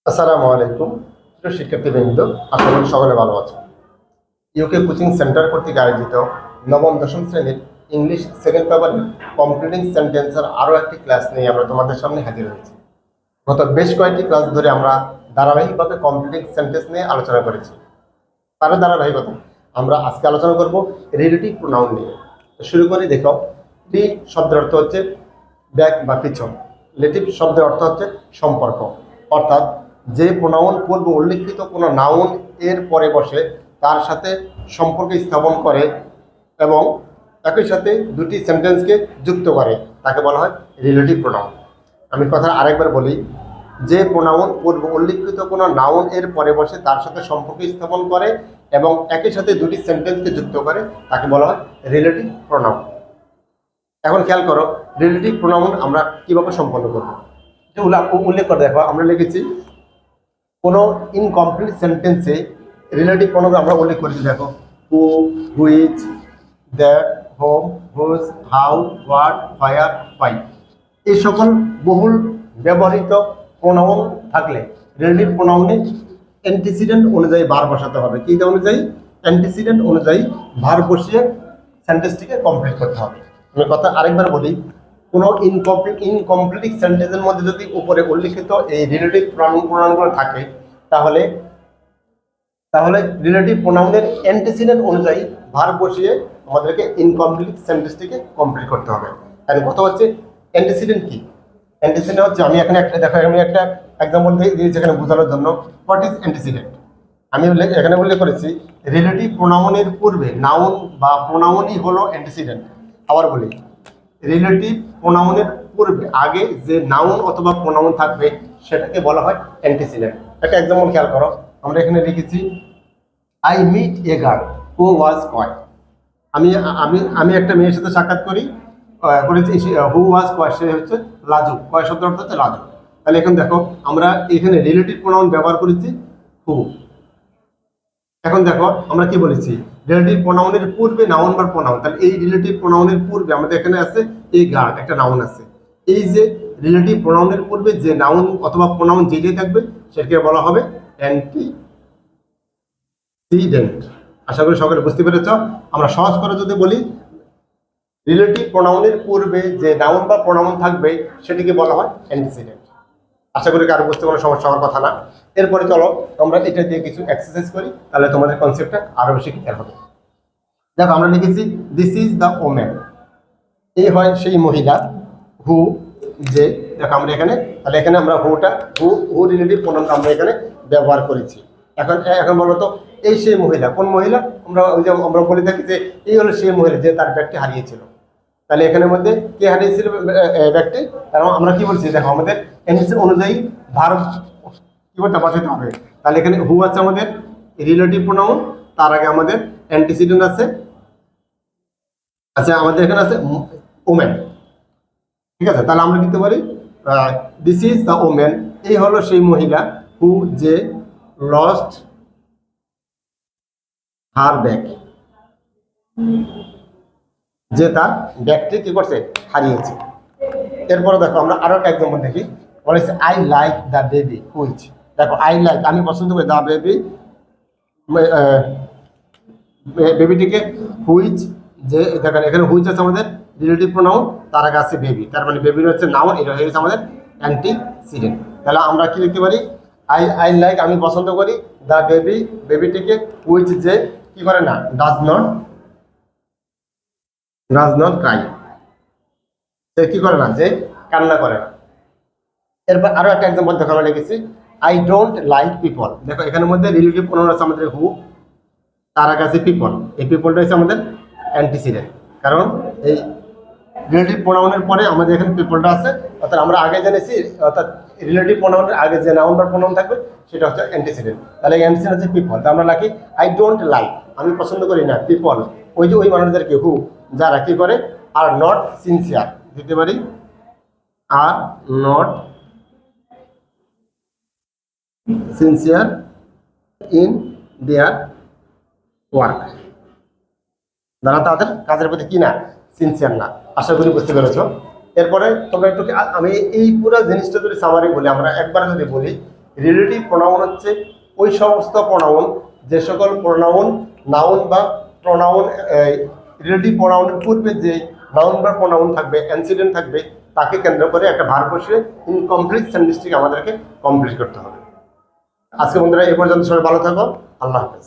আসসালামু আলাইকুম প্রিয় শিক্ষার্থীবৃন্দ, আশা করি সকলে ভালো আছো। ইউকে কোচিং সেন্টার কর্তৃক আয়োজিত নবম দশম শ্রেণীর ইংলিশ সেকেন্ড পেপারের কমপ্লিটিং সেন্টেন্সের আরও একটি ক্লাস নিয়ে আমরা তোমাদের সামনে হাজির হয়েছি। গত বেশ কয়েকটি ক্লাস ধরে আমরা ধারাবাহিকভাবে কমপ্লিটিং সেন্টেন্স নিয়ে আলোচনা করেছি। তার ধারাবাহিকতা আমরা আজকে আলোচনা করব রিলেটিভ প্রোনাউন নিয়ে। তো শুরু করি। দেখো, রি শব্দের অর্থ হচ্ছে ব্যাক বা পিছন। রিলেটিভ শব্দের অর্থ হচ্ছে সম্পর্ক, অর্থাৎ যে প্রোনাউন পূর্বে উল্লেখিত কোনো নাউন এর পরে বসে তার সাথে সম্পর্ক স্থাপন করে এবং একই সাথে দুটি সেন্টেন্সকে যুক্ত করে তাকে বলা হয় রিলেটিভ প্রোনাউন। আমি কথা আরেকবার বলি, যে প্রোনাউন পূর্বে উল্লেখিত কোনো নাউন এর পরে বসে তার সাথে সম্পর্ক স্থাপন করে এবং একই সাথে দুটি সেন্টেন্সকে যুক্ত করে তাকে বলা হয় রিলেটিভ প্রোনাউন। এখন খেয়াল করো, রিলেটিভ প্রোনাউন আমরা কিভাবে সম্পন্ন করব। যেগুলো উল্লেখ করে দেখো, আমরা লিখেছি কোনো ইনকমপ্লিট সেন্টেন্সে রিলেটিভ প্রোনাউন আমরা উল্লেখ করেছি। দেখো, who, which, that, whom, whose, how, what, where, why. এই সকল বহুল ব্যবহৃত প্রোনাউন থাকলে রিলেটিভ প্রোনাউনে অ্যান্টিসিডেন্ট অনুযায়ী ভার বসাতে হবে। কি অনুযায়ী? অ্যান্টিসিডেন্ট অনুযায়ী ভার বসিয়ে সেন্টেন্সটিকে কমপ্লিট করতে হবে। আমি কথা আরেকবার বলি, কোনো ইনকমপ্লিট সেন্টেন্সের মধ্যে যদি উপরে উল্লিখিত এই রিলেটিভ প্রোনাউনগুলো থাকে তাহলে তাহলে রিলেটিভ প্রোনাউনের অ্যান্টিসিডেন্ট অনুযায়ী ভার বসিয়ে আমাদেরকে ইনকমপ্লিট সেন্টেন্সটিকে কমপ্লিট করতে হবে। আর কথা হচ্ছে অ্যান্টিসিডেন্ট কি? অ্যান্টিসিডেন্ট হচ্ছে, আমি এখানে একটা দেখো, আমি একটা এক্সাম্পল দিয়েছি এখানে বোঝানোর জন্য। What is antecedent? আমি এখানে উল্লেখ করেছি রিলেটিভ প্রোনাউনের পূর্বে নাউন বা প্রোনাউনই হলো অ্যান্টিসিডেন্ট। আবার বলি, রিলেটিভ প্রোনাউনের পূর্বে আগে যে নাউন অথবা প্রোনাউন থাকবে সেটাকে বলা হয় অ্যান্টিসিডেন্ট। একটা এক্সাম্পল খেয়াল করো, আমরা এখানে লিখেছি I meet a girl who was coy. আমি আমি আমি একটা মেয়ের সাথে সাক্ষাৎ করেছি, হু ওয়াজ কয়, সে হচ্ছে লাজুক। কয় শব্দের অর্থ হচ্ছে লাজুক। তাহলে এখন দেখো, আমরা এখানে রিলেটিভ প্রোনাউন ব্যবহার করেছি হু। এখন দেখো, আমরা কি বলেছি? রিলেটিভ প্রোনাউনের পূর্বে নাউন বা প্রোনাউন। তাহলে এই রিলেটিভ প্রোনাউনের পূর্বে আমাদের এখানে আছে এই গার্ড, একটা নাউন আছে। এই যে রিলেটিভ প্রোনাউনের পূর্বে যে নাউন অথবা প্রোনাউন যেটাই থাকবে সেটাকে বলা হবে অ্যান্টিসিডেন্ট। আশা করি সকলে বুঝতে পেরেছ। আমরা সহজ করে যদি বলি, রিলেটিভ প্রোনাউনের পূর্বে যে নাউন বা প্রোনাউন থাকবে সেটিকে বলা হয় অ্যান্টিসিডেন্ট। আশা করি কারো বুঝতে কোনো সমস্যা হওয়ার কথা না। এরপরে চলো আমরা এটা দিয়ে কিছু এক্সারসাইজ করি, তাহলে তোমাদের কনসেপ্টটা আরো বেশি ক্লিয়ার হবে। দেখো, আমরা লিখেছি দিস ইজ দ্য ওমেন। এই হয় সেই মহিলা। হু, যে, দেখো আমরা এখানে, তাহলে এখানে আমরা হু রিলেটিভ প্রোনাউনটা আমরা এখানে ব্যবহার করেছি। এখন এখন বলো তো, এই সেই মহিলা কোন মহিলা? আমরা ওই যে আমরা বলে থাকি যে এই হলো সেই মহিলা যে তার ব্যাগটি হারিয়েছিল। তাহলে এখানের মধ্যে কে হারিয়েছিল ব্যাগটি? কারণ আমরা কি বলছি, দেখো আমাদের এনএসএ অনুযায়ী ভার্ব কি করতে বসাতে হবে। তাহলে এখানে হু আছে আমাদের রিলেটিভ প্রোনাউন, তার আগে আমাদের অ্যান্টিসিডেন্ট আছে। আচ্ছা, আমাদের এখানে আছে ওমেন। ঠিক আছে, তাহলে আমরা লিখতে পারি দিস ইজ দ্য ওমেন। এই হলো সেই মহিলা হু, যে লস্ট হার ব্যাগ, যে তার ব্যাগটি কি করছে? হারিয়েছে। এরপরে দেখো, আমরা আরো একটা এক্সাম্পল দেখি। বলেছে I like the baby which. দেখো, আই লাইক, আমি পছন্দ করি, দ্য বেবি, বেবিটিকে, হুইচ, যে দেখেন এখানে হুইচ আছে আমাদের রিলেটিভ প্রোনাউন, তার আগে আছে বেবি, তার মানে বেবির হচ্ছে নাউন, এটা হয়ে গেছে আমাদের অ্যান্টিসিডেন্ট। তাহলে আমরা কি লিখতে পারি? আই লাইক, আমি পছন্দ করি, দ্য বেবি, বেবিটিকে, হুইচ, যে কি করে না, ডাজ নট ক্রাই, সে কি করে না, যে কান্না করে না। এরপর আরো একটা এক্সাম্পল দেখো, আমরা লিখেছি আই ডোন্ট লাইক পিপল। দেখো এখানের মধ্যে রিলেটিভ প্রোনাউন আছে আমাদের হু, তার আগে আছে পিপল। এই পিপলটা হচ্ছে আমাদের অ্যান্টিসিডেন্ট, কারণ এই রিলেটিভ প্রোনাউনের পরে আমাদের এখানে পিপলটা আছে। অর্থাৎ আমরা আগে জেনেছি, অর্থাৎ রিলেটিভ প্রোনাউনের আগে যে নাউন বা প্রোনাউন থাকবে সেটা হচ্ছে অ্যান্টিসিডেন্ট। তাহলে অ্যান্টিসিডেন্ট হচ্ছে পিপল। তা আমরা লিখি আই ডোন্ট লাইক, আমি পছন্দ করি না, পিপল, ওই যে ওই মানুষদেরকে, হু, যারা কি করে, আর নট সিনসিয়ার, দিতে পারি are not sincere in their work, যারা তাদের কাজের প্রতি কি না, সিনসিয়ার না। আশা করি বুঝতে পেরেছ। এরপরে তোমরা একটু, আমি এই পুরো জিনিসটা যদি সামারি বলি, আমরা একবার যদি বলি, রিলেটিভ প্রোনাউন হচ্ছে ওই সমস্ত প্রোনাউন যে সকল প্রোনাউন নাউন বা প্রোনাউন রিলেটিভ প্রোনাউনের পূর্বে যে নাউন বা প্রোনাউন থাকবে, অ্যান্সিডেন্ট থাকবে, তাকে কেন্দ্র করে একটা ভার্ব বসিয়ে ইনকমপ্লিট সেন্টেন্সটিকে আমাদেরকে কমপ্লিট করতে হবে। আজকে বন্ধুরা এই পর্যন্ত, সবাই ভালো থাকো, আল্লাহ হাফেজ।